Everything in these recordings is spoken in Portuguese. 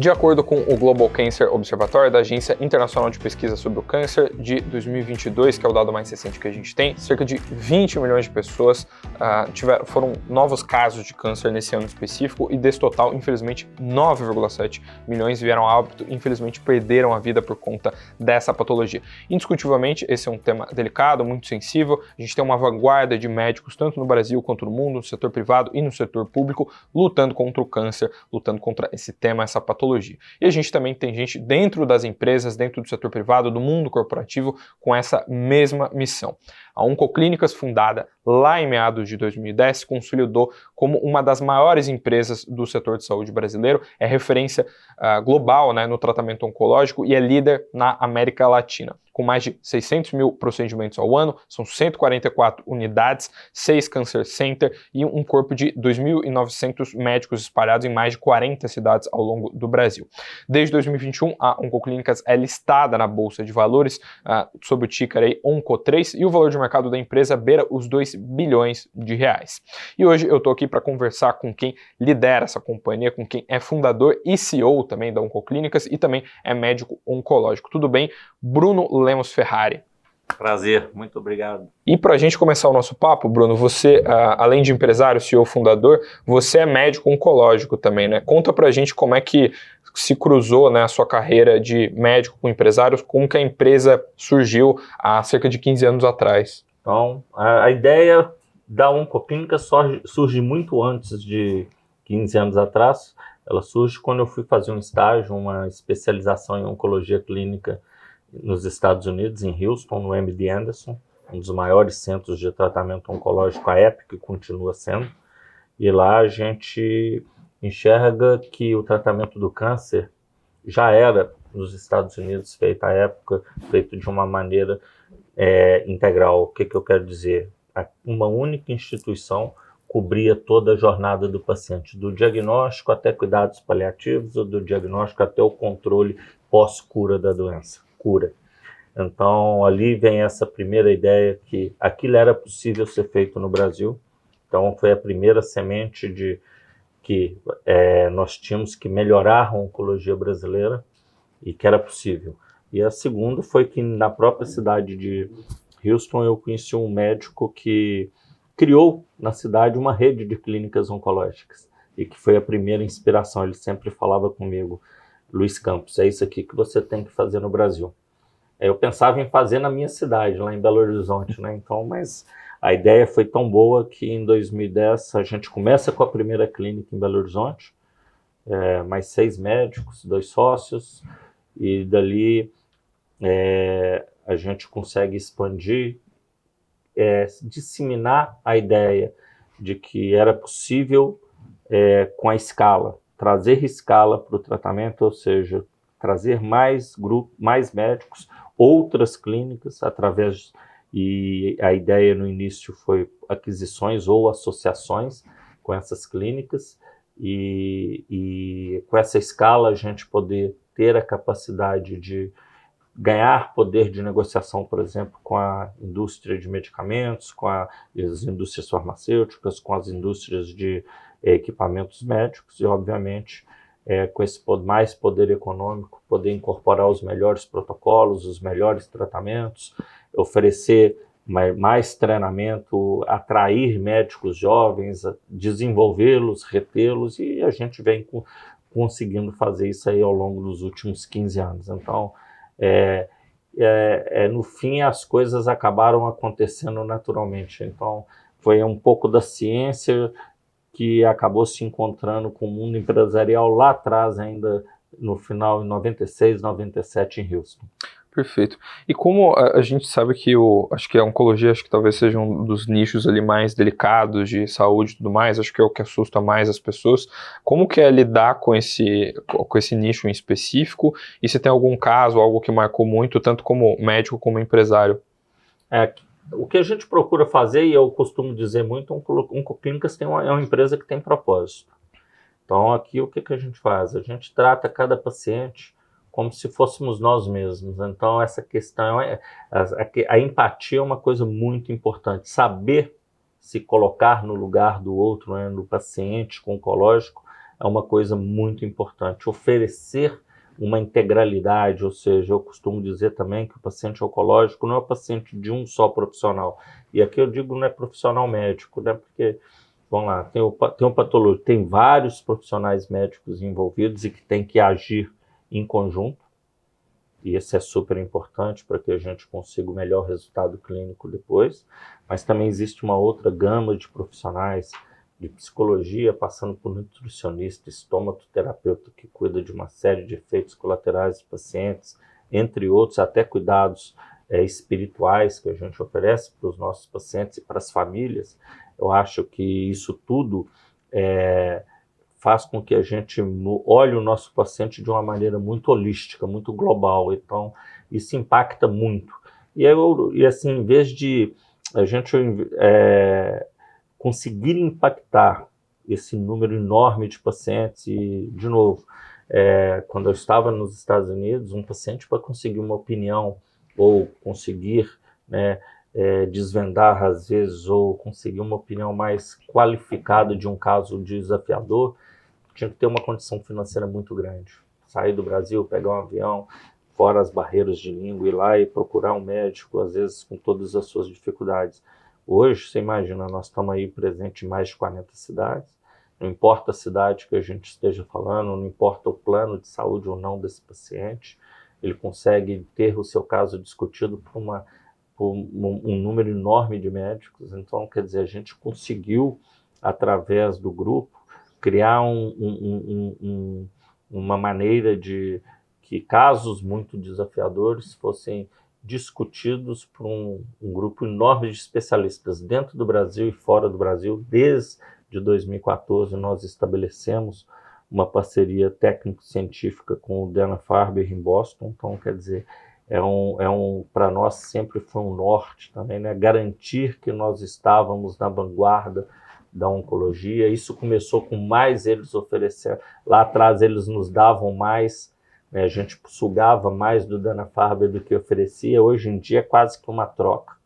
De acordo com o Global Cancer Observatory, da Agência Internacional de Pesquisa sobre o Câncer, de 2022, que é o dado mais recente que a gente tem, cerca de 20 milhões de pessoas foram novos casos de câncer nesse ano específico, e desse total, infelizmente, 9,7 milhões vieram a óbito, infelizmente perderam a vida por conta dessa patologia. Indiscutivelmente, esse é um tema delicado, muito sensível. A gente tem uma vanguarda de médicos, tanto no Brasil quanto no mundo, no setor privado e no setor público, lutando contra o câncer, lutando contra esse tema, essa patologia. E a gente também tem gente dentro das empresas, dentro do setor privado, do mundo corporativo, com essa mesma missão. A Oncoclínicas, fundada lá em meados de 2010, se consolidou como uma das maiores empresas do setor de saúde brasileiro, é referência global, né, no tratamento oncológico e é líder na América Latina. Com mais de 600 mil procedimentos ao ano, são 144 unidades, 6 Cancer Center e um corpo de 2.900 médicos espalhados em mais de 40 cidades ao longo do Brasil. Desde 2021, a Oncoclínicas é listada na Bolsa de Valores sob o ticker aí ONCO3 e o valor de mercado da empresa beira os 2 bilhões de reais. E hoje eu estou aqui para conversar com quem lidera essa companhia, com quem é fundador e CEO também da Oncoclínicas e também é médico oncológico. Tudo bem? Bruno Lemos Ferrari. Prazer, muito obrigado. E para a gente começar o nosso papo, Bruno, você, além de empresário, CEO, fundador, você é médico oncológico também, né? Conta para a gente como é que se cruzou, né, a sua carreira de médico com empresários, como que a empresa surgiu há cerca de 15 anos atrás. Então, a ideia da Oncoclínica surge muito antes de 15 anos atrás. Ela surge quando eu fui fazer um estágio, uma especialização em oncologia clínica nos Estados Unidos, em Houston, no MD Anderson, um dos maiores centros de tratamento oncológico à época e continua sendo. E lá a gente enxerga que o tratamento do câncer já era, nos Estados Unidos, feito à época, feito de uma maneira integral. O que eu quero dizer? Uma única instituição cobria toda a jornada do paciente, do diagnóstico até cuidados paliativos, ou do diagnóstico até o controle pós-cura da doença. Cura. Então, ali vem essa primeira ideia que aquilo era possível ser feito no Brasil. Então, foi a primeira semente de que nós tínhamos que melhorar a oncologia brasileira e que era possível. E a segunda foi que na própria cidade de Houston eu conheci um médico que criou na cidade uma rede de clínicas oncológicas e que foi a primeira inspiração. Ele sempre falava comigo: Luiz Campos, é isso aqui que você tem que fazer no Brasil. Eu pensava em fazer na minha cidade, lá em Belo Horizonte, né? Então, mas a ideia foi tão boa que em 2010 a gente começa com a primeira clínica em Belo Horizonte, mais 6 médicos, 2 sócios, e dali a gente consegue expandir, disseminar a ideia de que era possível, com a escala, trazer escala para o tratamento, ou seja, trazer mais grupos, mais médicos, outras clínicas, e a ideia no início foi aquisições ou associações com essas clínicas, e com essa escala a gente poder ter a capacidade de ganhar poder de negociação, por exemplo, com a indústria de medicamentos, com as indústrias farmacêuticas, com as indústrias de equipamentos médicos e, obviamente, com esse mais poder econômico, poder incorporar os melhores protocolos, os melhores tratamentos, oferecer mais treinamento, atrair médicos jovens, desenvolvê-los, retê-los, e a gente vem conseguindo fazer isso aí ao longo dos últimos 15 anos. Então, no fim, as coisas acabaram acontecendo naturalmente. Então, foi um pouco da ciência que acabou se encontrando com o mundo empresarial lá atrás, ainda no final, em 96, 97, em Houston. Perfeito. E como a gente sabe que acho que a oncologia acho que talvez seja um dos nichos ali mais delicados de saúde e tudo mais, acho que é o que assusta mais as pessoas, como que é lidar com esse nicho em específico, e se tem algum caso, algo que marcou muito, tanto como médico como empresário? O que a gente procura fazer, e eu costumo dizer muito, Oncoclínicas é uma empresa que tem propósito. Então aqui o que a gente faz? A gente trata cada paciente como se fôssemos nós mesmos. Então essa questão, a empatia é uma coisa muito importante. Saber se colocar no lugar do outro, né, do paciente oncológico, é uma coisa muito importante. Oferecer uma integralidade, ou seja, eu costumo dizer também que o paciente oncológico não é o paciente de um só profissional. E aqui eu digo não é profissional médico, né? Porque, vamos lá, tem um patologista, tem vários profissionais médicos envolvidos e que tem que agir em conjunto. E isso é super importante para que a gente consiga o melhor resultado clínico depois. Mas também existe uma outra gama de profissionais de psicologia, passando por nutricionista, estomaterapeuta, que cuida de uma série de efeitos colaterais dos pacientes, entre outros, até cuidados espirituais que a gente oferece para os nossos pacientes e para as famílias. Eu acho que isso tudo faz com que a gente olhe o nosso paciente de uma maneira muito holística, muito global. Então, isso impacta muito. E assim, em vez de a gente conseguir impactar esse número enorme de pacientes, e, de novo, quando eu estava nos Estados Unidos, um paciente para conseguir uma opinião ou conseguir, né, desvendar, às vezes, ou conseguir uma opinião mais qualificada de um caso desafiador, tinha que ter uma condição financeira muito grande. Sair do Brasil, pegar um avião, fora as barreiras de língua, ir lá e procurar um médico, às vezes com todas as suas dificuldades. Hoje, você imagina, nós estamos aí presentes em mais de 40 cidades, não importa a cidade que a gente esteja falando, não importa o plano de saúde ou não desse paciente, ele consegue ter o seu caso discutido por um número enorme de médicos. Então, quer dizer, a gente conseguiu, através do grupo, criar uma maneira de que casos muito desafiadores fossem discutidos por um grupo enorme de especialistas dentro do Brasil e fora do Brasil. Desde 2014 nós estabelecemos uma parceria técnico-científica com o Dana-Farber em Boston. Então, quer dizer, para nós sempre foi um norte também, né? Garantir que nós estávamos na vanguarda da oncologia. Isso começou com mais eles oferecendo. Lá atrás eles nos davam mais, né? A gente sugava mais do Dana-Farber do que oferecia. Hoje em dia é quase que uma troca,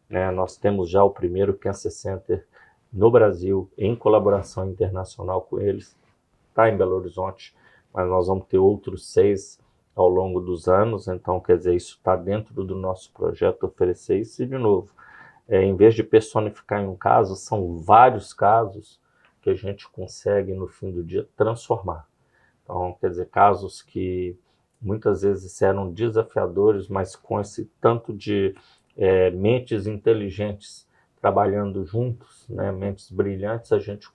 né? Nós temos já o primeiro Cancer Center no Brasil, em colaboração internacional com eles. Está em Belo Horizonte, mas nós vamos ter outros 6 ao longo dos anos. Então, quer dizer, isso está dentro do nosso projeto, oferecer isso. E, de novo, em vez de personificar em um caso, são vários casos que a gente consegue, no fim do dia, transformar. Então, quer dizer, casos que muitas vezes eram desafiadores, mas com esse tanto de mentes inteligentes trabalhando juntos, né, mentes brilhantes, a gente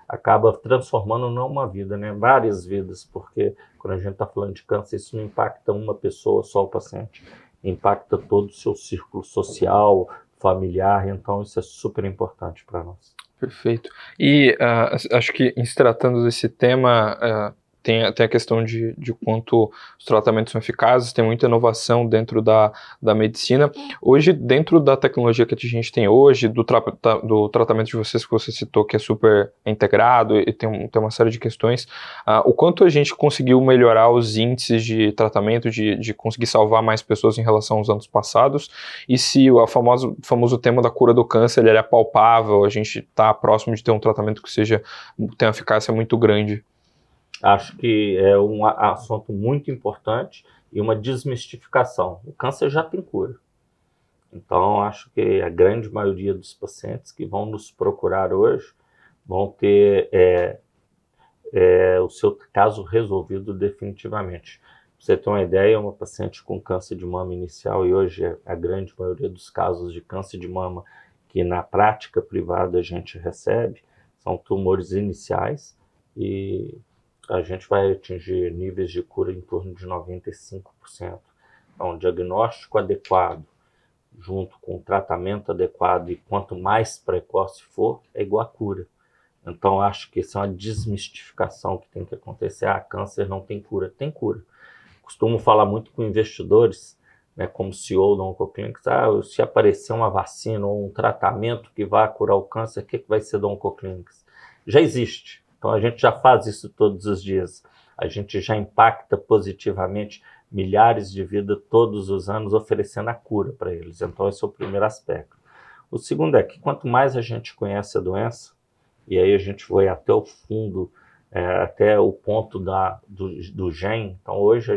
acaba transformando não uma vida, né, várias vidas, porque quando a gente está falando de câncer, isso não impacta uma pessoa, só o paciente, impacta todo o seu círculo social, familiar. Então isso é super importante para nós. Perfeito. E acho que, em se tratando desse tema, tem a questão de quanto os tratamentos são eficazes, tem muita inovação dentro da medicina. Hoje, dentro da tecnologia que a gente tem hoje, do tratamento de vocês que você citou, que é super integrado e tem uma série de questões, o quanto a gente conseguiu melhorar os índices de tratamento, de conseguir salvar mais pessoas em relação aos anos passados, e se o famoso tema da cura do câncer ele é palpável, a gente está próximo de ter um tratamento que tenha uma eficácia muito grande. Acho que é um assunto muito importante e uma desmistificação. O câncer já tem cura. Então, acho que a grande maioria dos pacientes que vão nos procurar hoje vão ter o seu caso resolvido definitivamente. Pra você ter uma ideia, uma paciente com câncer de mama inicial, e hoje a grande maioria dos casos de câncer de mama que na prática privada a gente recebe são tumores iniciais, e a gente vai atingir níveis de cura em torno de 95%. Então, um diagnóstico adequado, junto com o tratamento adequado, e quanto mais precoce for, é igual a cura. Então, acho que isso é uma desmistificação que tem que acontecer. Câncer não tem cura. Tem cura. Costumo falar muito com investidores, né, como CEO da Oncoclinics, se aparecer uma vacina ou um tratamento que vai curar o câncer, o que vai ser da Oncoclinics? Já existe. Então, a gente já faz isso todos os dias. A gente já impacta positivamente milhares de vidas todos os anos, oferecendo a cura para eles. Então, esse é o primeiro aspecto. O segundo é que quanto mais a gente conhece a doença, e aí a gente vai até o fundo até o ponto do gene. Então, hoje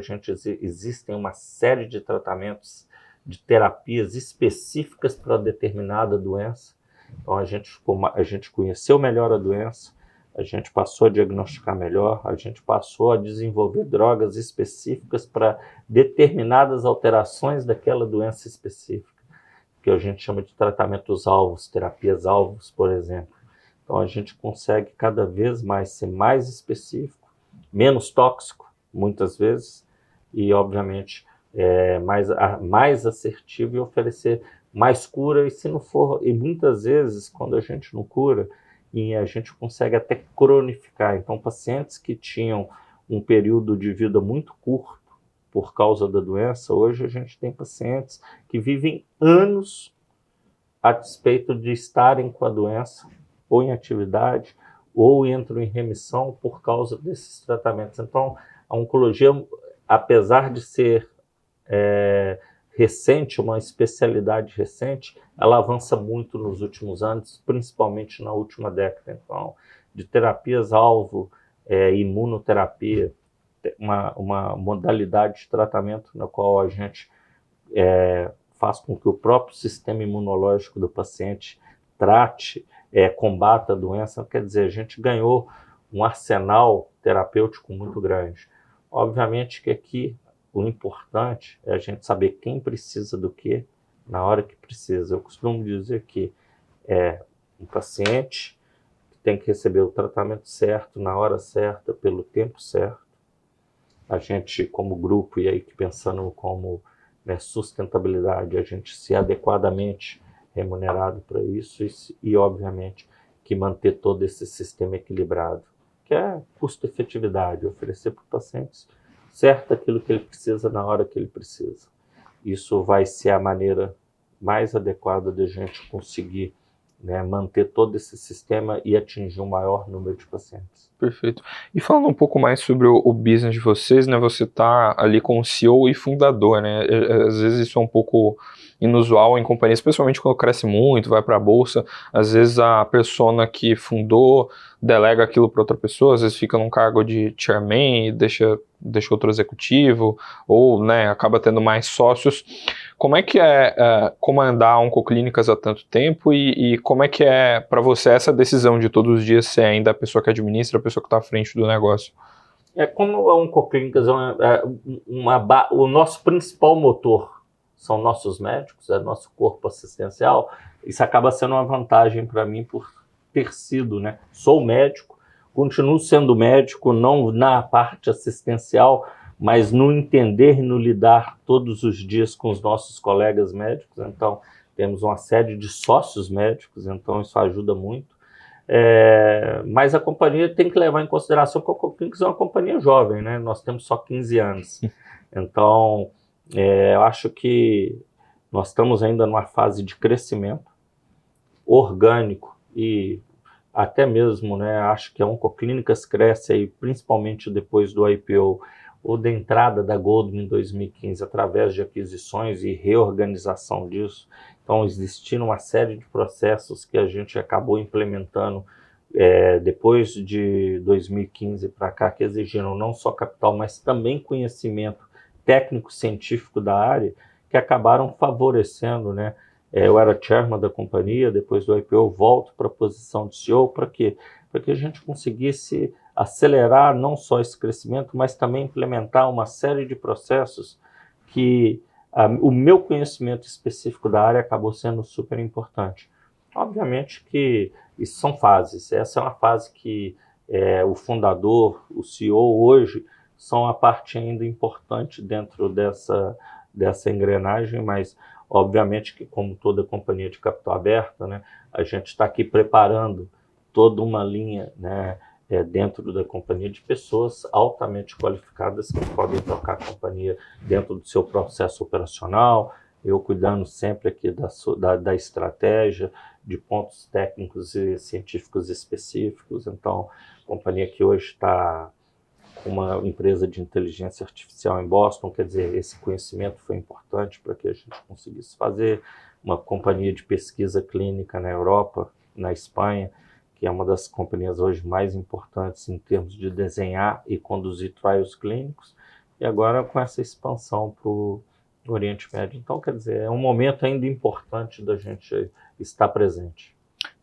existem uma série de tratamentos, de terapias específicas para determinada doença. Então, a gente conheceu melhor a doença, a gente passou a diagnosticar melhor, a gente passou a desenvolver drogas específicas para determinadas alterações daquela doença específica, que a gente chama de tratamentos-alvos, terapias-alvos, por exemplo. Então, a gente consegue cada vez mais ser mais específico, menos tóxico, muitas vezes, e, obviamente, mais assertivo e oferecer mais cura. E se não for, e muitas vezes, quando a gente não cura, e a gente consegue até cronificar. Então, pacientes que tinham um período de vida muito curto por causa da doença, hoje a gente tem pacientes que vivem anos a despeito de estarem com a doença, ou em atividade, ou entram em remissão por causa desses tratamentos. Então, a oncologia, apesar de ser recente, uma especialidade recente, ela avança muito nos últimos anos, principalmente na última década. Então, de terapias-alvo, imunoterapia, uma modalidade de tratamento na qual a gente faz com que o próprio sistema imunológico do paciente trate, combata a doença. Quer dizer, a gente ganhou um arsenal terapêutico muito grande. Obviamente que aqui o importante é a gente saber quem precisa do que na hora que precisa. Eu costumo dizer que um paciente que tem que receber o tratamento certo, na hora certa, pelo tempo certo. A gente, como grupo, e aí pensando como sustentabilidade, a gente ser adequadamente remunerado para isso e, obviamente, que manter todo esse sistema equilibrado, que é custo-efetividade, oferecer para o paciente certo aquilo que ele precisa na hora que ele precisa. Isso vai ser a maneira mais adequada de a gente conseguir manter todo esse sistema e atingir um maior número de pacientes. Perfeito. E falando um pouco mais sobre o business de vocês, né? Você está ali como CEO e fundador, né? Às vezes isso é um pouco inusual em companhias, especialmente quando cresce muito, vai para a bolsa. Às vezes a persona que fundou delega aquilo para outra pessoa, às vezes fica num cargo de chairman e deixa outro executivo, ou acaba tendo mais sócios. Como é que é comandar oncoclínicas há tanto tempo e como é que é para você essa decisão de todos os dias ser ainda a pessoa que administra, a pessoa que está à frente do negócio? Como a oncoclínicas o nosso principal motor são nossos médicos, nosso corpo assistencial, isso acaba sendo uma vantagem para mim por ter sido, sou médico, continuo sendo médico, não na parte assistencial, mas no entender e no lidar todos os dias com os nossos colegas médicos. Então, temos uma série de sócios médicos, então isso ajuda muito. Mas a companhia tem que levar em consideração que a Oncoclínicas é uma companhia jovem, nós temos só 15 anos. Então, eu acho que nós estamos ainda numa fase de crescimento orgânico e até mesmo, acho que a Oncoclínicas cresce aí, principalmente depois do IPO ou da entrada da Goldman em 2015, através de aquisições e reorganização disso. Então, existiram uma série de processos que a gente acabou implementando depois de 2015 para cá, que exigiram não só capital, mas também conhecimento técnico-científico da área, que acabaram favorecendo, eu era chairman da companhia, depois do IPO eu volto para a posição de CEO, para quê? Para que a gente conseguisse acelerar não só esse crescimento, mas também implementar uma série de processos que o meu conhecimento específico da área acabou sendo super importante. Obviamente que isso são fases, essa é uma fase que o fundador, o CEO hoje, são a parte ainda importante dentro dessa engrenagem, mas obviamente que, como toda companhia de capital aberto, a gente está aqui preparando toda uma linha dentro da companhia de pessoas altamente qualificadas que podem tocar a companhia dentro do seu processo operacional, eu cuidando sempre aqui da estratégia, de pontos técnicos e científicos específicos. Então, a companhia que hoje está com uma empresa de inteligência artificial em Boston, quer dizer, esse conhecimento foi importante para que a gente conseguisse fazer uma companhia de pesquisa clínica na Europa, na Espanha, que é uma das companhias hoje mais importantes em termos de desenhar e conduzir trials clínicos, e agora com essa expansão para o Oriente Médio. Então, quer dizer, é um momento ainda importante da gente estar presente.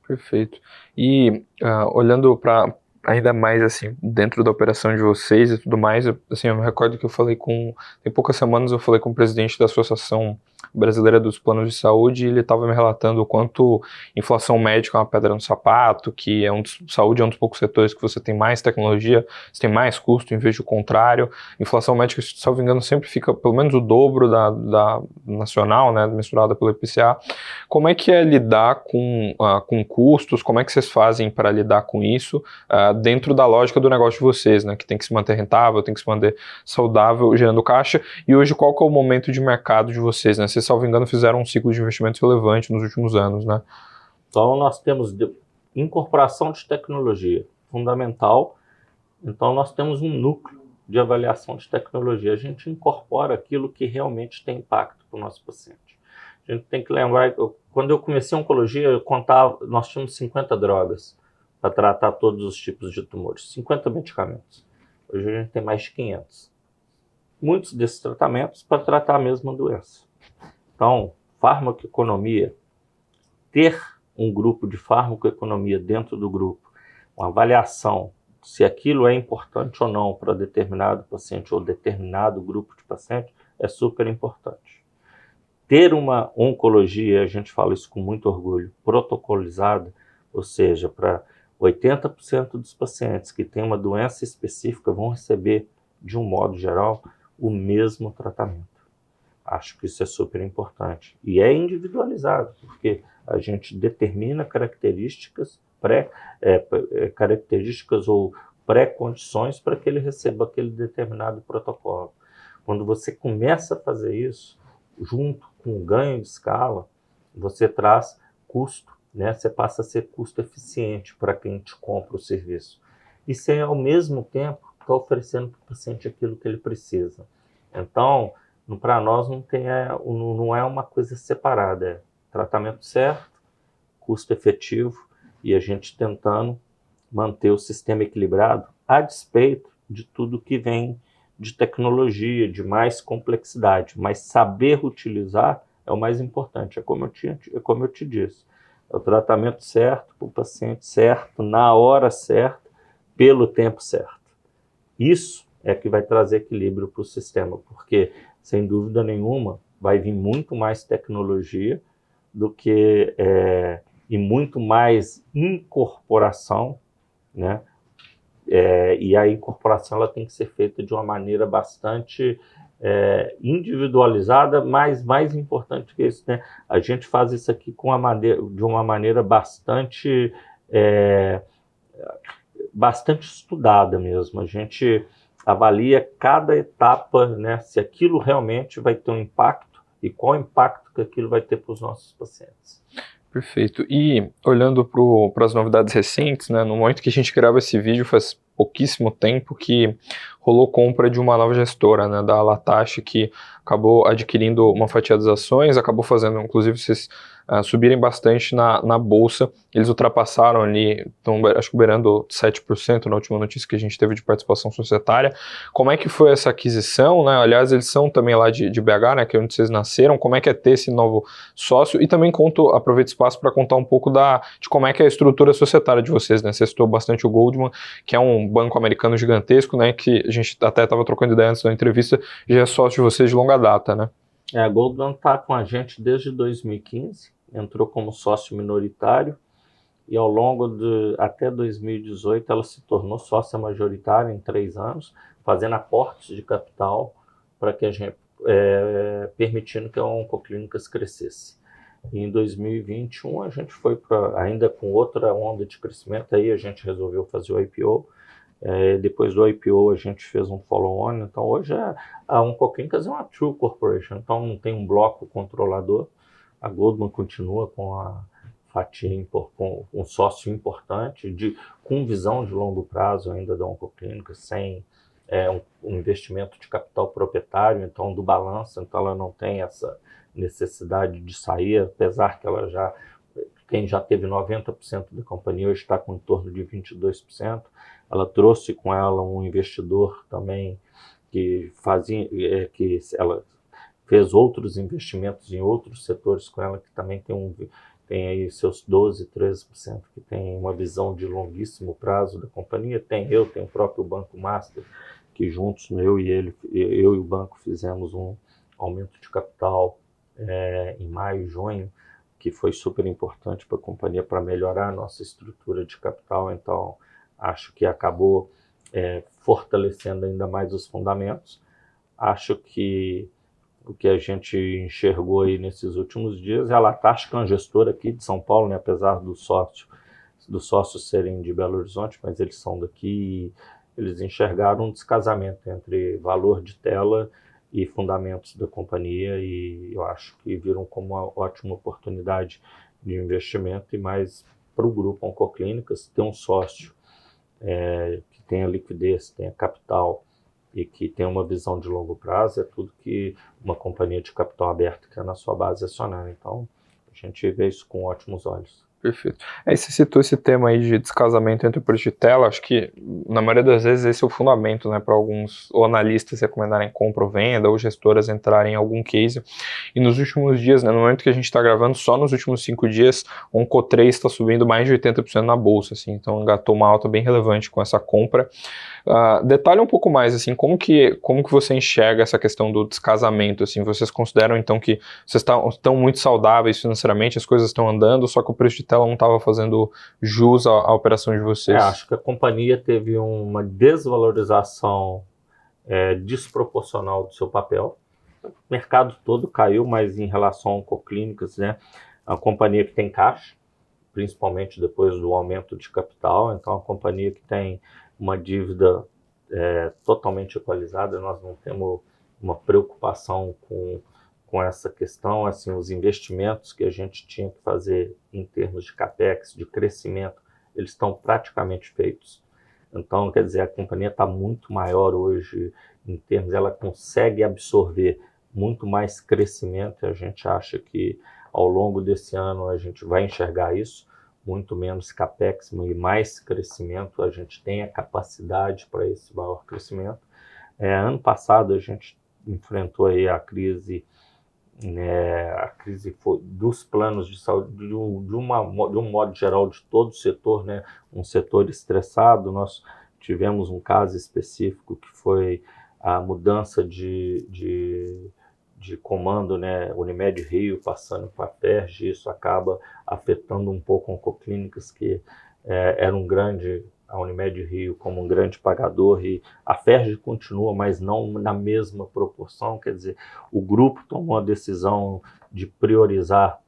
Perfeito. E olhando para ainda mais assim, dentro da operação de vocês e tudo mais, assim, eu me recordo que eu falei tem poucas semanas eu falei com o presidente da Associação Brasileira dos Planos de Saúde e ele estava me relatando o quanto inflação médica é uma pedra no sapato, que saúde é um dos poucos setores que você tem mais tecnologia, você tem mais custo em vez do contrário. Inflação médica, se não me engano, sempre fica pelo menos o dobro da nacional, né, mensurada pelo IPCA. Como é que é lidar com custos? Como é que vocês fazem para lidar com isso? Dentro da lógica do negócio de vocês, né, que tem que se manter rentável, tem que se manter saudável, gerando caixa. E hoje, qual que é o momento de mercado de vocês, né? Vocês, salvo engano, fizeram um ciclo de investimento relevante nos últimos anos, né? Então, nós temos incorporação de tecnologia fundamental. Então, nós temos um núcleo de avaliação de tecnologia. A gente incorpora aquilo que realmente tem impacto para o nosso paciente. A gente tem que lembrar, quando eu comecei a oncologia, nós tínhamos 50 drogas para tratar todos os tipos de tumores, 50 medicamentos. Hoje a gente tem mais de 500. Muitos desses tratamentos para tratar a mesma doença. Então, farmacoeconomia, ter um grupo de farmacoeconomia dentro do grupo, uma avaliação se aquilo é importante ou não para determinado paciente ou determinado grupo de paciente, é super importante. Ter uma oncologia, a gente fala isso com muito orgulho, protocolizada, ou seja, para 80% dos pacientes que têm uma doença específica vão receber, de um modo geral, o mesmo tratamento. Acho que isso é super importante. E é individualizado, porque a gente determina características ou pré-condições para que ele receba aquele determinado protocolo. Quando você começa a fazer isso, junto com o ganho de escala, você traz custo, né? Você passa a ser custo eficiente para quem te compra o serviço. E você, ao mesmo tempo, está oferecendo para o paciente aquilo que ele precisa. Então, para nós não é uma coisa separada, é tratamento certo, custo efetivo e a gente tentando manter o sistema equilibrado a despeito de tudo que vem de tecnologia, de mais complexidade, mas saber utilizar é o mais importante, é como eu te disse, é o tratamento certo, para o paciente certo, na hora certa, pelo tempo certo. Isso é que vai trazer equilíbrio para o sistema, porque, sem dúvida nenhuma, vai vir muito mais tecnologia do que e muito mais incorporação, né? E a incorporação ela tem que ser feita de uma maneira bastante individualizada, mas mais importante que isso, né? A gente faz isso aqui de uma maneira bastante estudada mesmo. A gente avalia cada etapa, né? Se aquilo realmente vai ter um impacto e qual impacto que aquilo vai ter para os nossos pacientes. Perfeito. E olhando para as novidades recentes, né, no momento que a gente grava esse vídeo, faz pouquíssimo tempo que rolou compra de uma nova gestora, né, da Latache, que acabou adquirindo uma fatia das ações, acabou fazendo, inclusive, vocês subirem bastante na bolsa. Eles ultrapassaram ali, estão acho que beirando 7% na última notícia que a gente teve de participação societária. Como é que foi essa aquisição, né? Aliás, eles são também lá de BH, né, que é onde vocês nasceram. Como é que é ter esse novo sócio? E também aproveito o espaço para contar um pouco de como é que é a estrutura societária de vocês, né? Você citou bastante o Goldman, que é um banco americano gigantesco, né, que a gente até estava trocando ideia antes da entrevista, já é sócio de vocês de longa data, né? A Goldman está com a gente desde 2015, entrou como sócio minoritário e ao longo até 2018 ela se tornou sócia majoritária em 3 anos, fazendo aportes de capital para que a gente, permitindo que a Oncoclínicas crescesse. E em 2021 a gente foi ainda com outra onda de crescimento, aí a gente resolveu fazer o IPO. Depois do IPO a gente fez um follow-on, então hoje a Oncoclínicas é uma true corporation, então não tem um bloco controlador. A Goldman continua com a fatia, com um sócio importante, com visão de longo prazo ainda da Oncoclínicas, sem um investimento de capital proprietário, então do balanço, então ela não tem essa necessidade de sair, apesar que ela já quem já teve 90% da companhia hoje está com em torno de 22%. Ela trouxe com ela um investidor também que ela fez outros investimentos em outros setores com ela, que também tem aí seus 12%, 13%, que tem uma visão de longuíssimo prazo da companhia. Tem o próprio Banco Master, que juntos, eu e o banco, fizemos um aumento de capital em maio, junho, que foi super importante para a companhia, para melhorar a nossa estrutura de capital. Então, acho que acabou fortalecendo ainda mais os fundamentos. Acho que o que a gente enxergou aí nesses últimos dias é a Latach, que é uma gestora aqui de São Paulo, né, apesar dos sócios serem de Belo Horizonte, mas eles são daqui, e eles enxergaram um descasamento entre valor de tela e fundamentos da companhia, e eu acho que viram como uma ótima oportunidade de investimento. E mais para o grupo Oncoclínicas, ter um sócio que tenha liquidez, tenha capital e que tenha uma visão de longo prazo, é tudo que uma companhia de capital aberto quer na sua base acionária. Então, a gente vê isso com ótimos olhos. Perfeito. Aí você citou esse tema aí de descasamento entre o preço de tela. Acho que na maioria das vezes esse é o fundamento, né, para alguns ou analistas recomendarem compra ou venda, ou gestoras entrarem em algum case. E nos últimos dias, né, no momento que a gente está gravando, só nos últimos 5 dias, o Onco3 está subindo mais de 80% na bolsa, assim, então engatou uma alta bem relevante com essa compra. Detalhe um pouco mais, assim, como que você enxerga essa questão do descasamento, assim, vocês consideram então que vocês estão muito saudáveis financeiramente, as coisas estão andando, só que o preço de tela não estava fazendo jus à operação de vocês? Acho que a companhia teve uma desvalorização desproporcional do seu papel. O mercado todo caiu, mas em relação a Oncoclínicas, né, a companhia que tem caixa, principalmente depois do aumento de capital, então a companhia que tem uma dívida totalmente equalizada, nós não temos uma preocupação com essa questão. Assim, os investimentos que a gente tinha que fazer em termos de capex, de crescimento, eles estão praticamente feitos. Então, quer dizer, a companhia está muito maior hoje em termos, ela consegue absorver muito mais crescimento, e a gente acha que ao longo desse ano a gente vai enxergar isso, muito menos capex e mais crescimento. A gente tem a capacidade para esse maior crescimento. Ano passado a gente enfrentou aí a crise foi dos planos de saúde, de um modo geral, de todo o setor, né? Um setor estressado. Nós tivemos um caso específico que foi a mudança de comando, né? Unimed Rio passando para a FERJ, isso acaba afetando um pouco a Oncoclínicas, que era a Unimed Rio como um grande pagador, e a FERJ continua, mas não na mesma proporção. Quer dizer, o grupo tomou a decisão de priorizar,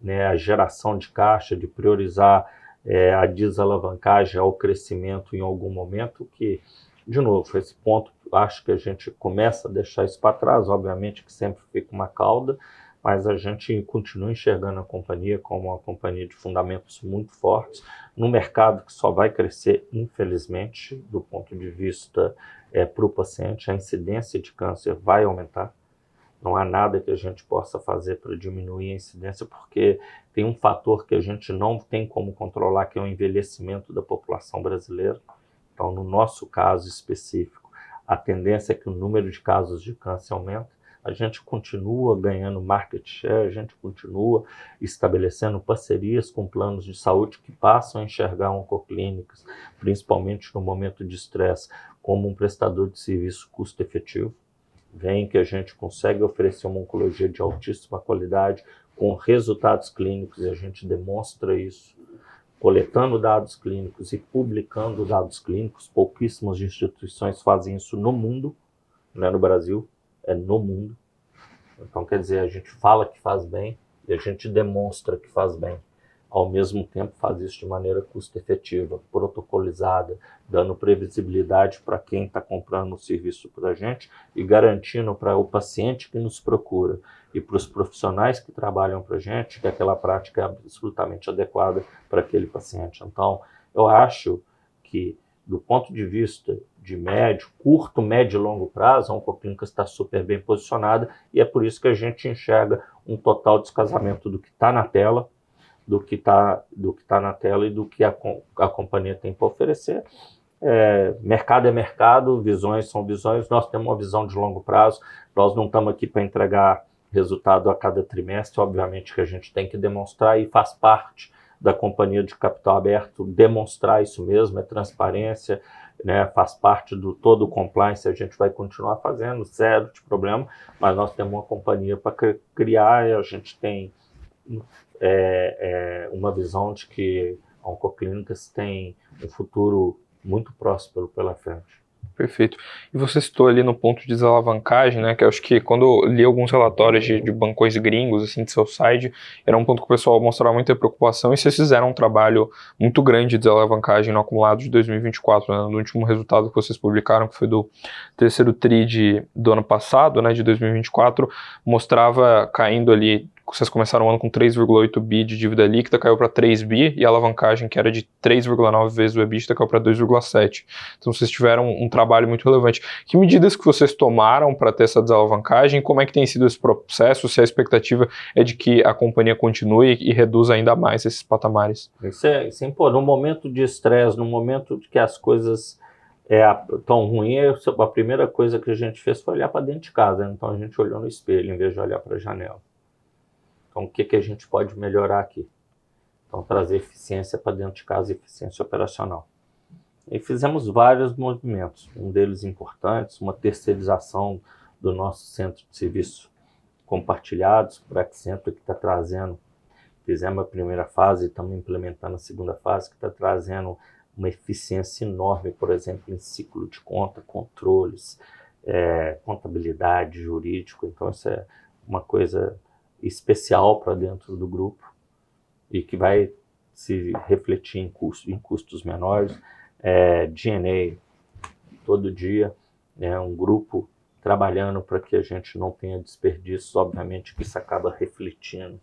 né, a geração de caixa, de priorizar a desalavancagem ao crescimento em algum momento, que, de novo, esse ponto, acho que a gente começa a deixar isso para trás, obviamente que sempre fica uma cauda, mas a gente continua enxergando a companhia como uma companhia de fundamentos muito fortes, num mercado que só vai crescer, infelizmente, do ponto de vista para o paciente. A incidência de câncer vai aumentar. Não há nada que a gente possa fazer para diminuir a incidência, porque tem um fator que a gente não tem como controlar, que é o envelhecimento da população brasileira. Então, no nosso caso específico, a tendência é que o número de casos de câncer aumente. A gente continua ganhando market share, a gente continua estabelecendo parcerias com planos de saúde que passam a enxergar Oncoclínicas, principalmente no momento de estresse, como um prestador de serviço custo-efetivo. Vem que a gente consegue oferecer uma oncologia de altíssima qualidade, com resultados clínicos, e a gente demonstra isso, coletando dados clínicos e publicando dados clínicos. Pouquíssimas instituições fazem isso no mundo, não é no Brasil, é no mundo. Então, quer dizer, a gente fala que faz bem e a gente demonstra que faz bem. Ao mesmo tempo, faz isso de maneira custo-efetiva, protocolizada, dando previsibilidade para quem está comprando o serviço para a gente e garantindo para o paciente que nos procura e para os profissionais que trabalham para a gente que aquela prática é absolutamente adequada para aquele paciente. Então, eu acho que, do ponto de vista de curto, médio e longo prazo, a Oncoclínicas está super bem posicionada, e é por isso que a gente enxerga um total descasamento do que está na tela, do que tá na tela e do que a companhia tem para oferecer. Mercado é mercado, visões são visões, nós temos uma visão de longo prazo, nós não estamos aqui para entregar resultado a cada trimestre, obviamente que a gente tem que demonstrar e faz parte da companhia de capital aberto demonstrar isso mesmo, é transparência, né, faz parte do todo o compliance, a gente vai continuar fazendo, zero de problema, mas nós temos uma companhia para criar e a gente tem uma visão de que a Oncoclínicas tem um futuro muito próspero pela frente. Perfeito. E você citou ali no ponto de desalavancagem, né, que eu acho que quando eu li alguns relatórios de bancões gringos, assim, de sell side, era um ponto que o pessoal mostrava muita preocupação e vocês fizeram um trabalho muito grande de desalavancagem no acumulado de 2024, né, no último resultado que vocês publicaram, que foi do terceiro TRI do ano passado, né, de 2024, mostrava caindo ali. Vocês começaram o ano com 3,8 bi de dívida líquida, caiu para 3 bi, e a alavancagem, que era de 3,9 vezes o EBITDA, caiu para 2,7. Então vocês tiveram um trabalho muito relevante. Que medidas que vocês tomaram para ter essa desalavancagem? Como é que tem sido esse processo? Se a expectativa é de que a companhia continue e reduza ainda mais esses patamares? Isso é no momento de estresse, no momento de que as coisas tão ruins, a primeira coisa que a gente fez foi olhar para dentro de casa. Então a gente olhou no espelho em vez de olhar para a janela. Então, o que a gente pode melhorar aqui? Então, trazer eficiência para dentro de casa, eficiência operacional. E fizemos vários movimentos, um deles importantes, uma terceirização do nosso centro de serviço compartilhados, para que centro que está trazendo, fizemos a primeira fase e estamos implementando a segunda fase, que está trazendo uma eficiência enorme, por exemplo, em ciclo de conta, controles, contabilidade, jurídico. Então, isso é uma coisa especial para dentro do grupo e que vai se refletir em custos menores. G&A todo dia, um grupo trabalhando para que a gente não tenha desperdícios, obviamente que isso acaba refletindo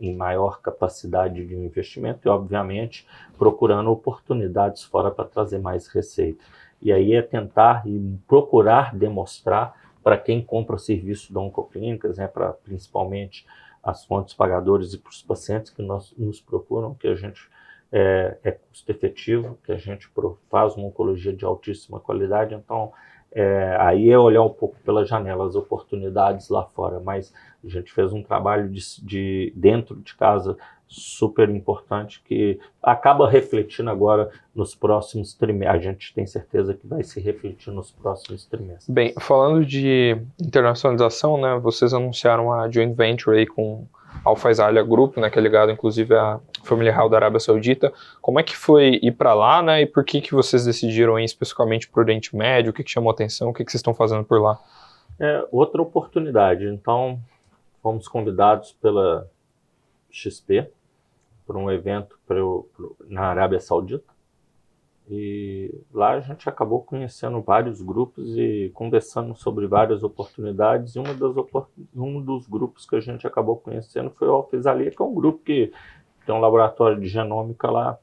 em maior capacidade de investimento e, obviamente, procurando oportunidades fora para trazer mais receita. E aí é tentar e procurar demonstrar para quem compra o serviço da Oncoclínicas, para principalmente as fontes pagadoras e para os pacientes que nos procuram, que a gente é custo efetivo, que a gente faz uma oncologia de altíssima qualidade. Então, aí é olhar um pouco pela janela as oportunidades lá fora, mas a gente fez um trabalho de dentro de casa super importante que acaba refletindo agora nos próximos trimestres. A gente tem certeza que vai se refletir nos próximos trimestres. Bem, falando de internacionalização, né, vocês anunciaram a joint venture aí com a Al-Faisalia Group, né, que é ligado inclusive à família real da Arábia Saudita. Como é que foi ir para lá, né, e por que vocês decidiram ir especificamente para o Oriente Médio? O que chamou a atenção? O que vocês estão fazendo por lá? Outra oportunidade. Então, fomos convidados pela XP para um evento na Arábia Saudita. E lá a gente acabou conhecendo vários grupos e conversando sobre várias oportunidades. E um dos grupos que a gente acabou conhecendo foi o Al-Faisalia, que é um grupo que tem um laboratório de genômica lá.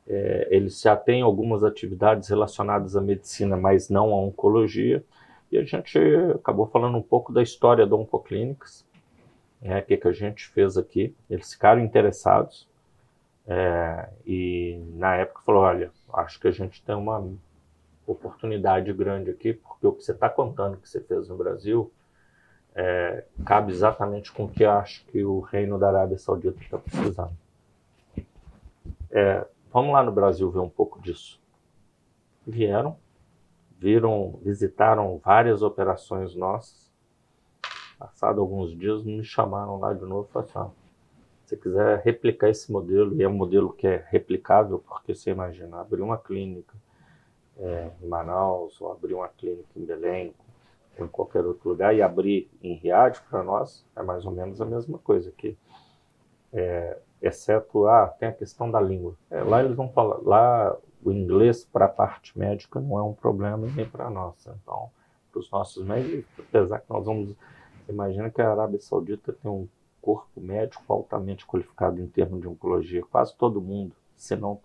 Eles já têm algumas atividades relacionadas à medicina, mas não à oncologia. E a gente acabou falando um pouco da história da Oncoclínicas, o que a gente fez aqui. Eles ficaram interessados. E na época falou, olha, acho que a gente tem uma oportunidade grande aqui, porque o que você está contando que você fez no Brasil cabe exatamente com o que eu acho que o Reino da Arábia Saudita está precisando. Vamos lá no Brasil ver um pouco disso. Vieram, visitaram várias operações nossas. Passado alguns dias, me chamaram lá de novo e falaram assim, se você quiser replicar esse modelo, e é um modelo que é replicável, porque você imagina, abrir uma clínica em Manaus, ou abrir uma clínica em Belém, ou em qualquer outro lugar, e abrir em Riad, para nós, é mais ou menos a mesma coisa aqui. Exceto, tem a questão da língua. Lá eles vão falar, lá o inglês para a parte médica não é um problema nem para nós. Então, para os nossos médicos, apesar que nós vamos... Imagina que a Arábia Saudita tem um corpo médico altamente qualificado em termos de oncologia. Quase todo mundo, se não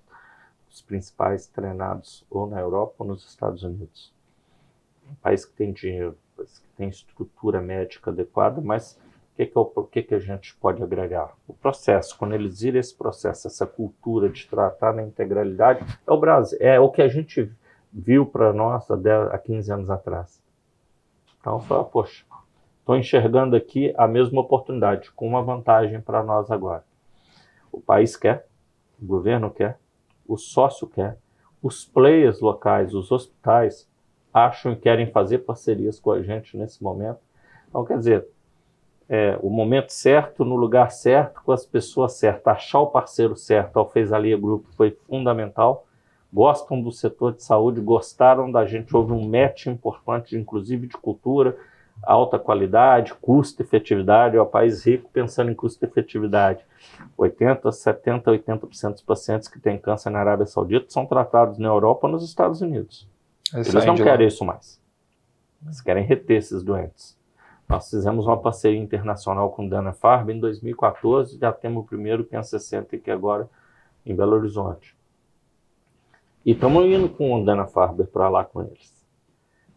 os principais, treinados ou na Europa ou nos Estados Unidos. Um país que tem dinheiro, um país que tem estrutura médica adequada, mas O que a gente pode agregar? O processo, quando eles viram esse processo, essa cultura de tratar na integralidade, é o Brasil, é o que a gente viu para nós há 15 anos atrás. Então, poxa, estou enxergando aqui a mesma oportunidade, com uma vantagem para nós agora. O país quer, o governo quer, o sócio quer, os players locais, os hospitais, acham e querem fazer parcerias com a gente nesse momento. Então, quer dizer, o momento certo, no lugar certo, com as pessoas certas. Achar o parceiro certo, ao Feisalia Group, foi fundamental. Gostam do setor de saúde, gostaram da gente. Houve um match importante, inclusive de cultura, alta qualidade, custo e efetividade. É um país rico pensando em custo e efetividade. 80%, 70%, 80% dos pacientes que têm câncer na Arábia Saudita são tratados na Europa ou nos Estados Unidos. Eles não querem isso mais. Eles querem reter esses doentes. Nós fizemos uma parceria internacional com o Dana-Farber em 2014, já temos o primeiro Câncer Center aqui agora em Belo Horizonte. E estamos indo com o Dana-Farber para lá com eles.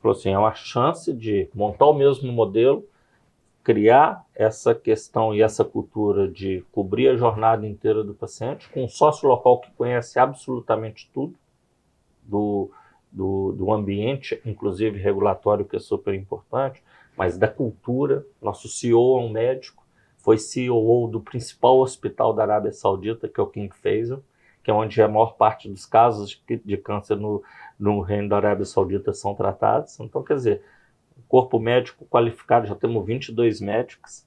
Falou assim, é uma chance de montar o mesmo modelo, criar essa questão e essa cultura de cobrir a jornada inteira do paciente, com um sócio local que conhece absolutamente tudo do ambiente, inclusive regulatório, que é super importante, mas da cultura. Nosso CEO é um médico, foi CEO do principal hospital da Arábia Saudita, que é o King Faisal, que é onde a maior parte dos casos de câncer no reino da Arábia Saudita são tratados. Então, quer dizer, corpo médico qualificado, já temos 22 médicos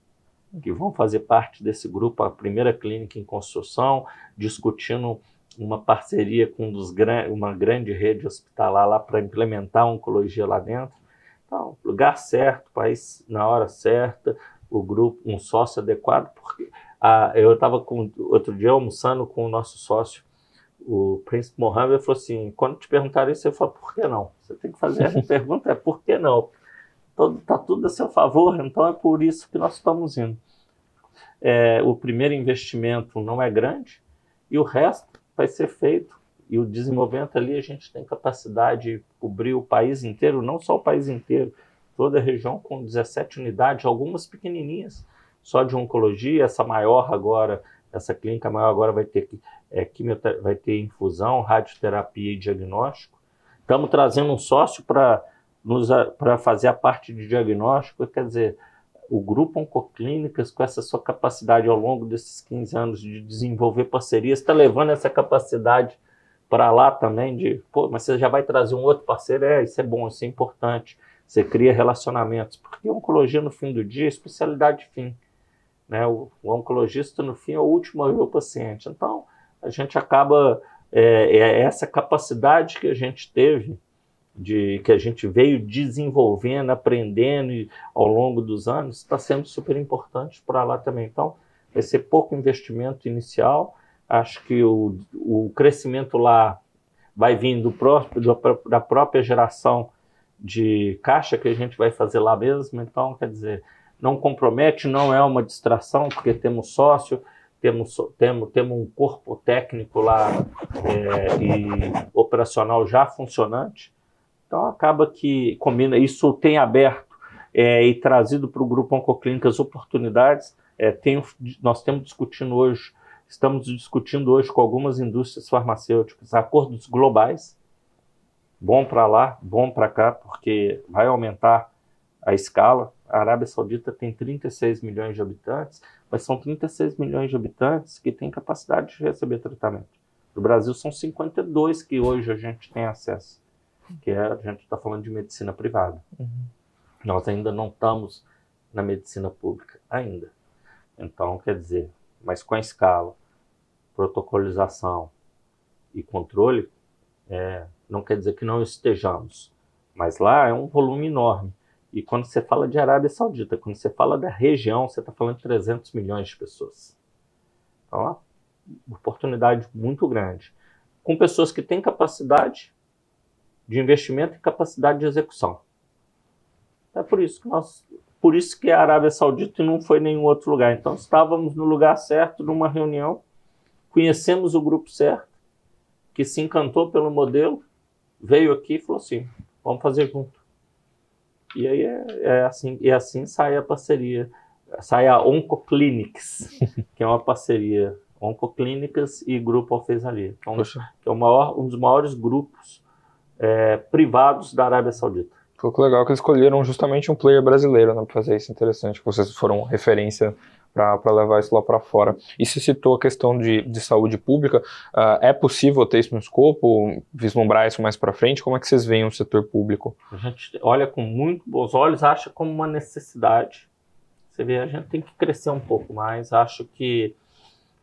que vão fazer parte desse grupo, a primeira clínica em construção, discutindo uma parceria com uma grande rede hospitalar lá para implementar a oncologia lá dentro. Então, lugar certo, país na hora certa, o grupo, um sócio adequado, porque eu estava outro dia almoçando com o nosso sócio, o Príncipe Mohammed, ele falou assim, quando te perguntaram isso, eu falo, por que não? Você tem que fazer a pergunta, é por que não? Está tudo a seu favor, então é por isso que nós estamos indo. O primeiro investimento não é grande e o resto vai ser feito. E o desenvolvimento ali, a gente tem capacidade de cobrir o país inteiro, não só o país inteiro, toda a região com 17 unidades, algumas pequenininhas, só de oncologia. Essa maior agora, essa clínica maior agora vai ter vai ter infusão, radioterapia e diagnóstico. Estamos trazendo um sócio para fazer a parte de diagnóstico, quer dizer, o Grupo Oncoclínicas, com essa sua capacidade ao longo desses 15 anos de desenvolver parcerias, está levando essa capacidade para lá também mas você já vai trazer um outro parceiro, isso é bom, isso é importante. Você cria relacionamentos, porque a oncologia, no fim do dia, é especialidade de fim. Né? O oncologista, no fim, é o último a ver o paciente. Então, a gente acaba, essa capacidade que a gente teve, que a gente veio desenvolvendo, aprendendo ao longo dos anos, está sendo super importante para lá também. Então, vai ser pouco investimento inicial. Acho que o crescimento lá vai vir da própria geração de caixa que a gente vai fazer lá mesmo. Então, quer dizer, não compromete, não é uma distração, porque temos sócio, temos um corpo técnico lá e operacional já funcionante. Então, acaba que combina. Isso tem aberto e trazido para o Grupo Oncoclínicas oportunidades. Nós estamos discutindo hoje com algumas indústrias farmacêuticas acordos globais, bom para lá, bom para cá, porque vai aumentar a escala. A Arábia Saudita tem 36 milhões de habitantes, mas são 36 milhões de habitantes que têm capacidade de receber tratamento. No Brasil são 52 que hoje a gente tem acesso, a gente está falando de medicina privada. Uhum. Nós ainda não estamos na medicina pública, ainda. Então, quer dizer, mas com a escala, protocolização e controle, não quer dizer que não estejamos. Mas lá é um volume enorme. E quando você fala de Arábia Saudita, quando você fala da região, você está falando de 300 milhões de pessoas. Então, é uma oportunidade muito grande. Com pessoas que têm capacidade de investimento e capacidade de execução. É por isso que a Arábia Saudita não foi em nenhum outro lugar. Então, estávamos no lugar certo, numa reunião, conhecemos o grupo certo, que se encantou pelo modelo, veio aqui e falou assim, vamos fazer junto. E aí assim sai a parceria. sai a Oncoclinics, que é uma parceria Oncoclínicas e Grupo Al-Faisalia, que é um dos maiores grupos privados da Arábia Saudita. Foi legal que eles escolheram justamente um player brasileiro, né, para fazer isso. Interessante que vocês foram referência para levar isso lá para fora. E se citou a questão de saúde pública, é possível ter isso no escopo, vislumbrar isso mais para frente? Como é que vocês veem o setor público? A gente olha com muito bons olhos, acha como uma necessidade. Você vê, a gente tem que crescer um pouco mais. Acho que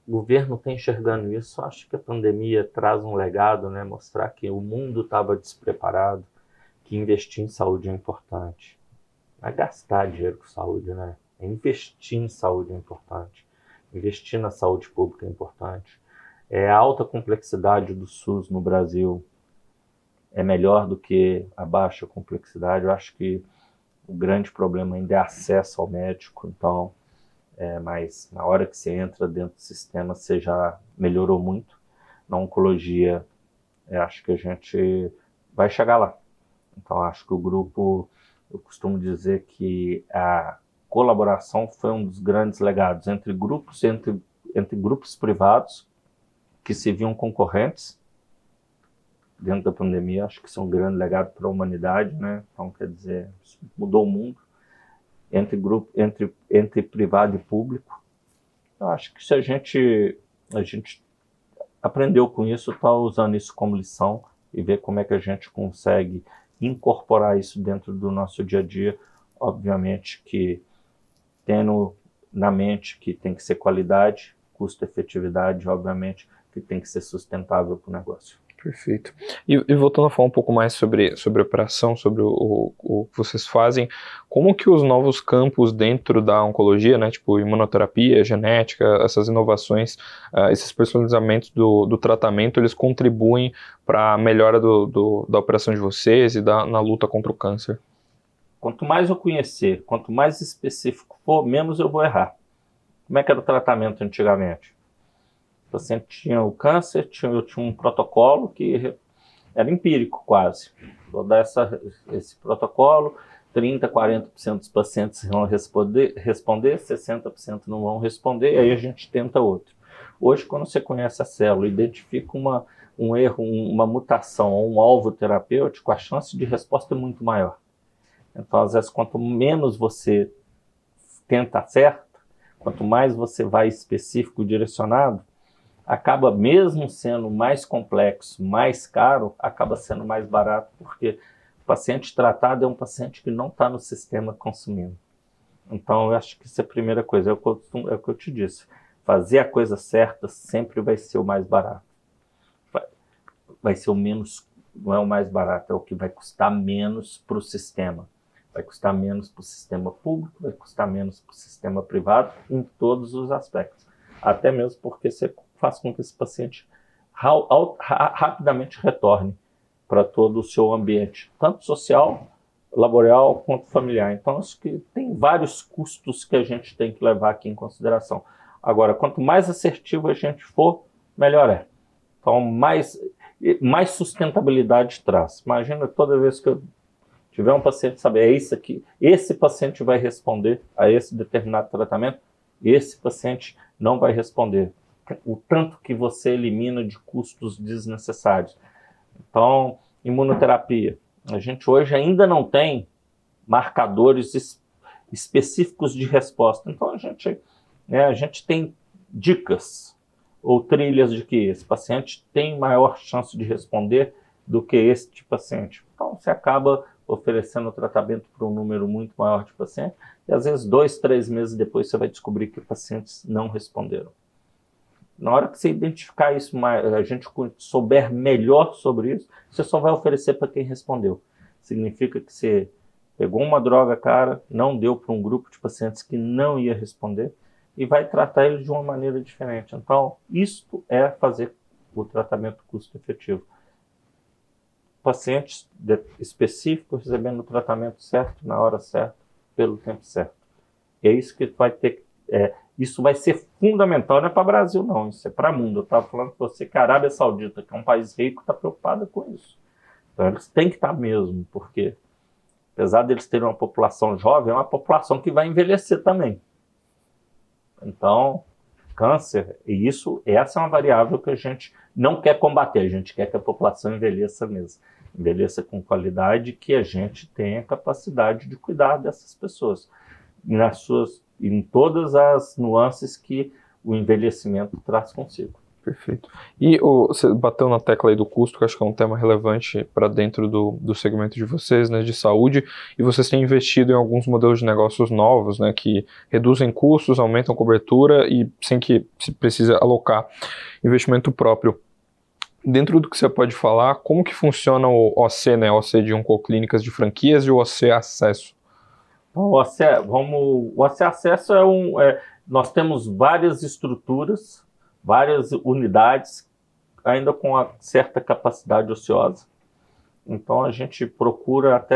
o governo está enxergando isso. Acho que a pandemia traz um legado, né? Mostrar que o mundo estava despreparado, que investir em saúde é importante. Não é gastar dinheiro com saúde, né? É investir em saúde é importante. Investir na saúde pública é importante. A alta complexidade do SUS no Brasil é melhor do que a baixa complexidade. Eu acho que o grande problema ainda é acesso ao médico. Então, mas na hora que você entra dentro do sistema, você já melhorou muito. Na oncologia, acho que a gente vai chegar lá. Então, acho que o grupo, eu costumo dizer que a colaboração foi um dos grandes legados entre grupos privados que se viam concorrentes dentro da pandemia. Acho que isso é um grande legado para a humanidade, né? Então, quer dizer, isso mudou o mundo. Entre privado e público. Eu acho que se a gente aprendeu com isso, está usando isso como lição e ver como é que a gente consegue incorporar isso dentro do nosso dia a dia, obviamente que tendo na mente que tem que ser qualidade, custo-efetividade, obviamente que tem que ser sustentável para o negócio. Perfeito. E voltando a falar um pouco mais sobre a operação, sobre o que vocês fazem, como que os novos campos dentro da oncologia, né, tipo imunoterapia, genética, essas inovações, esses personalizamentos do tratamento, eles contribuem para a melhora da operação de vocês e na luta contra o câncer? Quanto mais eu conhecer, quanto mais específico for, menos eu vou errar. Como é que era o tratamento antigamente? O paciente tinha o câncer, eu tinha um protocolo que era empírico quase. Vou dar esse protocolo, 30%, 40% dos pacientes vão responder, 60% não vão responder, aí a gente tenta outro. Hoje, quando você conhece a célula, identifica um erro, uma mutação ou um alvo terapêutico, a chance de resposta é muito maior. Então, às vezes, quanto menos você tenta certo, quanto mais você vai específico, direcionado, acaba mesmo sendo mais complexo, mais caro, acaba sendo mais barato, porque o paciente tratado é um paciente que não está no sistema consumindo. Então, eu acho que isso é a primeira coisa, é o que eu te disse. Fazer a coisa certa sempre vai ser o mais barato. Vai ser o menos, não é o mais barato, é o que vai custar menos para o sistema. Vai custar menos para o sistema público, vai custar menos para o sistema privado, em todos os aspectos. Até mesmo porque você faz com que esse paciente rapidamente retorne para todo o seu ambiente, tanto social, laboral, quanto familiar. Então, acho que tem vários custos que a gente tem que levar aqui em consideração. Agora, quanto mais assertivo a gente for, melhor é. Então, mais sustentabilidade traz. Imagina toda vez que eu tiver um paciente, saber, é isso aqui, esse paciente vai responder a esse determinado tratamento, esse paciente não vai responder. O tanto que você elimina de custos desnecessários. Então, imunoterapia. A gente hoje ainda não tem marcadores específicos de resposta. Então, a gente tem dicas ou trilhas de que esse paciente tem maior chance de responder do que este paciente. Então, você acaba oferecendo tratamento para um número muito maior de pacientes e, às vezes, 2, 3 meses depois, você vai descobrir que pacientes não responderam. Na hora que você identificar isso, a gente souber melhor sobre isso, você só vai oferecer para quem respondeu. Significa que você pegou uma droga cara, não deu para um grupo de pacientes que não ia responder e vai tratar ele de uma maneira diferente. Então, isto é fazer o tratamento custo-efetivo. Pacientes específicos recebendo o tratamento certo, na hora certa, pelo tempo certo. E é isso que vai ter. Isso vai ser fundamental, não é para o Brasil, não. Isso é para o mundo. Eu estava falando com você que a Arábia Saudita, que é um país rico, está preocupada com isso. Então, eles têm que estar mesmo, porque, apesar deles terem uma população jovem, é uma população que vai envelhecer também. Então, câncer, essa é uma variável que a gente não quer combater, a gente quer que a população envelheça mesmo. Envelheça com qualidade, que a gente tenha capacidade de cuidar dessas pessoas, em todas as nuances que o envelhecimento traz consigo. Perfeito. E você bateu na tecla aí do custo, que eu acho que é um tema relevante para dentro do segmento de vocês, né, de saúde, e vocês têm investido em alguns modelos de negócios novos, né, que reduzem custos, aumentam cobertura e sem que se precise alocar investimento próprio. Dentro do que você pode falar, como que funciona o OC, né, OC de Oncoclínicas de franquias e o OC Acesso? O OC Acesso nós temos várias estruturas, várias unidades, ainda com uma certa capacidade ociosa. Então a gente procura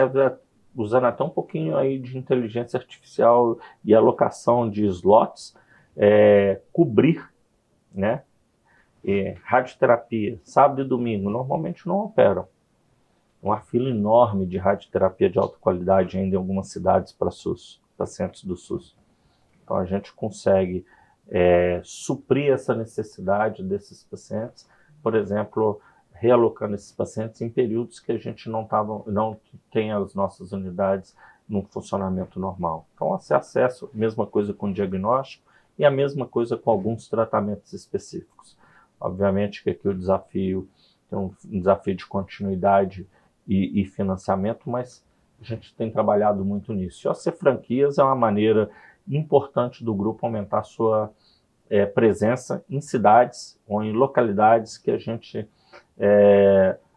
usando até um pouquinho aí de inteligência artificial e alocação de slots, cobrir, né? Radioterapia, sábado e domingo, normalmente não operam. Uma fila enorme de radioterapia de alta qualidade ainda em algumas cidades para SUS, pacientes do SUS. Então a gente consegue suprir essa necessidade desses pacientes, por exemplo, realocando esses pacientes em períodos que a gente não tem as nossas unidades num funcionamento normal. Então, esse acesso, mesma coisa com diagnóstico e a mesma coisa com alguns tratamentos específicos. Obviamente que aqui o desafio tem um desafio de continuidade e financiamento, mas a gente tem trabalhado muito nisso. E OC Franquias é uma maneira importante do grupo aumentar a sua presença em cidades ou em localidades que a gente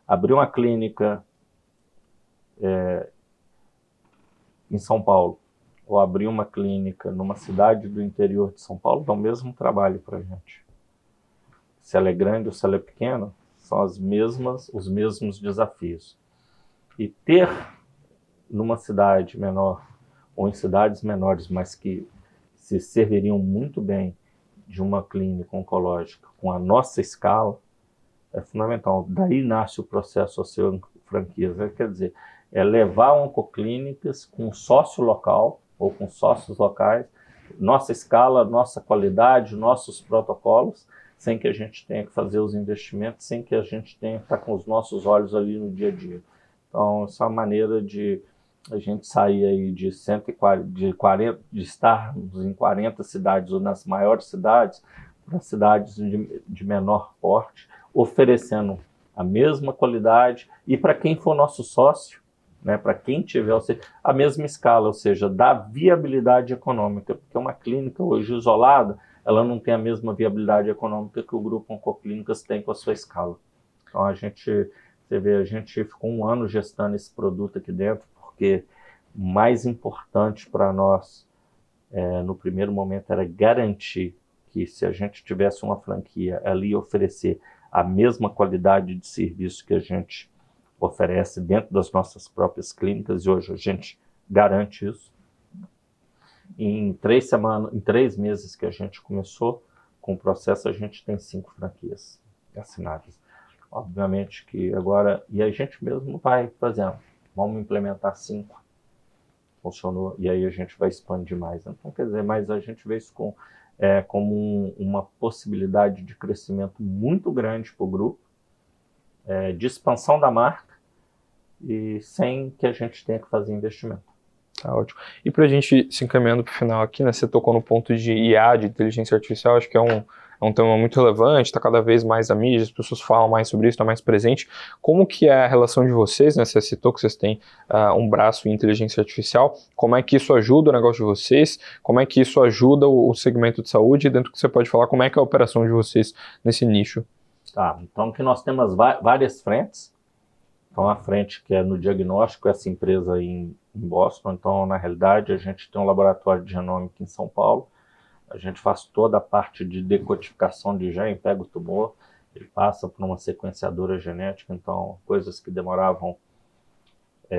abriu uma clínica em São Paulo ou abriu uma clínica numa cidade do interior de São Paulo, dá o mesmo trabalho para a gente. Se ela é grande ou se ela é pequena, são os mesmos desafios. E ter numa cidade menor ou em cidades menores, mas que se serviriam muito bem de uma clínica oncológica com a nossa escala, é fundamental. Daí nasce o processo OC Franquias. Quer dizer, levar oncoclínicas com sócio local ou com sócios locais, nossa escala, nossa qualidade, nossos protocolos, sem que a gente tenha que fazer os investimentos, sem que a gente tenha que estar com os nossos olhos ali no dia a dia. Então, essa é uma maneira de a gente sair aí de estarmos em 40 cidades ou nas maiores cidades, para cidades de menor porte, oferecendo a mesma qualidade e para quem for nosso sócio, né, para quem tiver a mesma escala, ou seja, da viabilidade econômica, porque uma clínica hoje isolada, ela não tem a mesma viabilidade econômica que o grupo Oncoclínicas tem com a sua escala. Então a gente ficou 1 ano gestando esse produto aqui dentro, porque o mais importante para nós, no primeiro momento, era garantir que se a gente tivesse uma franquia, ela ia oferecer a mesma qualidade de serviço que a gente oferece dentro das nossas próprias clínicas, e hoje a gente garante isso. Em 3 meses que a gente começou com o processo, a gente tem 5 franquias assinadas. Obviamente que agora, e a gente mesmo vai fazendo, vamos implementar 5, funcionou, e aí a gente vai expandir mais. Então, quer dizer, mas a gente vê isso como uma possibilidade de crescimento muito grande para o grupo, de expansão da marca, e sem que a gente tenha que fazer investimento. Tá ótimo. E para a gente se encaminhando para o final aqui, né, você tocou no ponto de IA, de inteligência artificial, acho que é um tema muito relevante, está cada vez mais na mídia, as pessoas falam mais sobre isso, está mais presente. Como que é a relação de vocês, né? Você citou que vocês têm um braço em inteligência artificial, como é que isso ajuda o negócio de vocês, como é que isso ajuda o segmento de saúde, e dentro do que você pode falar, como é que é a operação de vocês nesse nicho? Tá, então que nós temos várias frentes. Então a frente que é no diagnóstico, essa empresa em Boston, então na realidade a gente tem um laboratório de genômica em São Paulo, a gente faz toda a parte de decodificação de gene, pega o tumor, ele passa por uma sequenciadora genética, então coisas que demoravam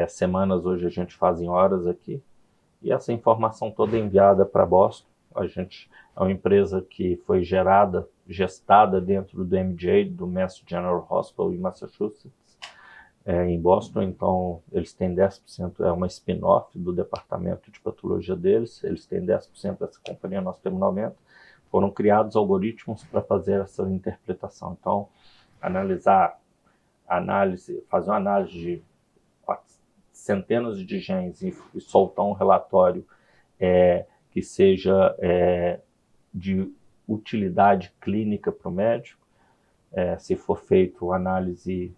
semanas, hoje a gente faz em horas aqui, e essa informação toda é enviada para Boston. A gente é uma empresa que foi gestada dentro do MJ, do Mass General Hospital em Massachusetts. em Boston, então eles têm 10%, é uma spin-off do departamento de patologia deles, eles têm 10% dessa companhia, nós temos 90%. Foram criados algoritmos para fazer essa interpretação. Então, fazer uma análise de centenas de genes e soltar um relatório que seja de utilidade clínica para o médico. Se for feito análise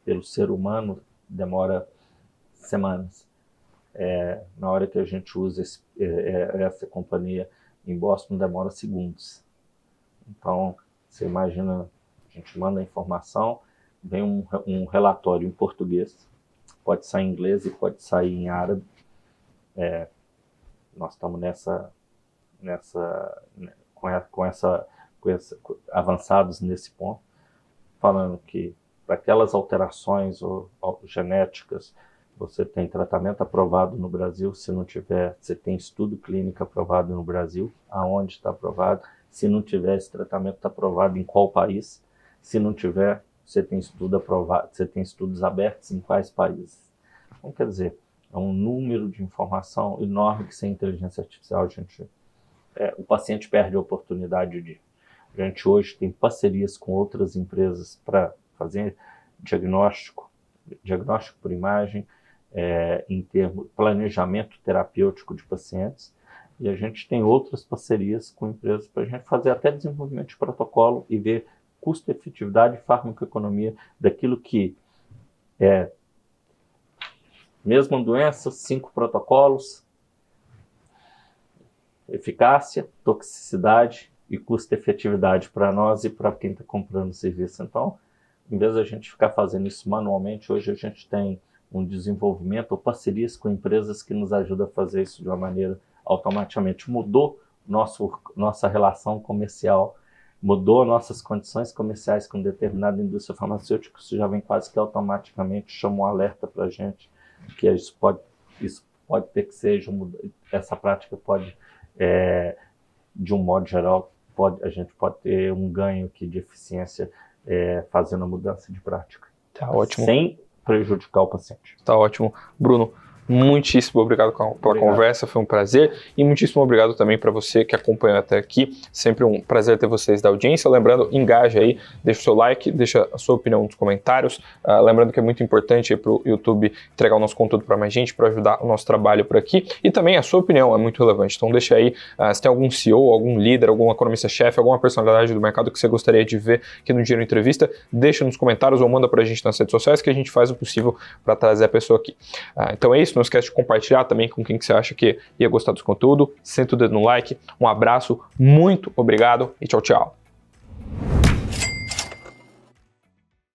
pelo ser humano, demora semanas. Na hora que a gente usa essa companhia em Boston, demora segundos. Então, você imagina, a gente manda a informação, vem um relatório em português, pode sair em inglês e pode sair em árabe. Nós estamos avançados nesse ponto, falando que para aquelas alterações ou genéticas, você tem tratamento aprovado no Brasil. Se não tiver, você tem estudo clínico aprovado no Brasil, aonde está aprovado. Se não tiver, esse tratamento está aprovado em qual país. Se não tiver, você tem estudo aprovado, você tem estudos abertos em quais países. Então, quer dizer, é um número de informação enorme que sem inteligência artificial o paciente perde a oportunidade de... A gente hoje tem parcerias com outras empresas para fazer diagnóstico por imagem, em termos de planejamento terapêutico de pacientes, e a gente tem outras parcerias com empresas para a gente fazer até desenvolvimento de protocolo e ver custo-efetividade e farmacoeconomia daquilo que mesma doença, 5 protocolos, eficácia, toxicidade e custo-efetividade para nós e para quem está comprando o serviço. Então, em vez de a gente ficar fazendo isso manualmente, hoje a gente tem um desenvolvimento ou parcerias com empresas que nos ajudam a fazer isso de uma maneira automaticamente. Mudou nossa relação comercial, mudou nossas condições comerciais com determinada indústria farmacêutica. Isso já vem quase que automaticamente, chama um alerta para a gente que isso pode ter que seja, essa prática pode, de um modo geral, a gente pode ter um ganho aqui de eficiência fazendo a mudança de prática. Tá ótimo. Sem prejudicar o paciente. Tá ótimo. Bruno, muitíssimo obrigado pela conversa, foi um prazer, e muitíssimo obrigado também para você que acompanhou até aqui. Sempre um prazer ter vocês da audiência. Lembrando, engaja aí, deixa o seu like, deixa a sua opinião nos comentários. Lembrando que é muito importante para o YouTube entregar o nosso conteúdo para mais gente, para ajudar o nosso trabalho por aqui, e também a sua opinião é muito relevante. Então deixa aí, se tem algum CEO, algum líder, algum economista-chefe, alguma personalidade do mercado que você gostaria de ver aqui no Dinheiro Entrevista, deixa nos comentários ou manda para a gente nas redes sociais que a gente faz o possível para trazer a pessoa aqui. Então é isso. Não esquece de compartilhar também com quem que você acha que ia gostar desse conteúdo. Senta o dedo no like. Um abraço, muito obrigado e tchau, tchau.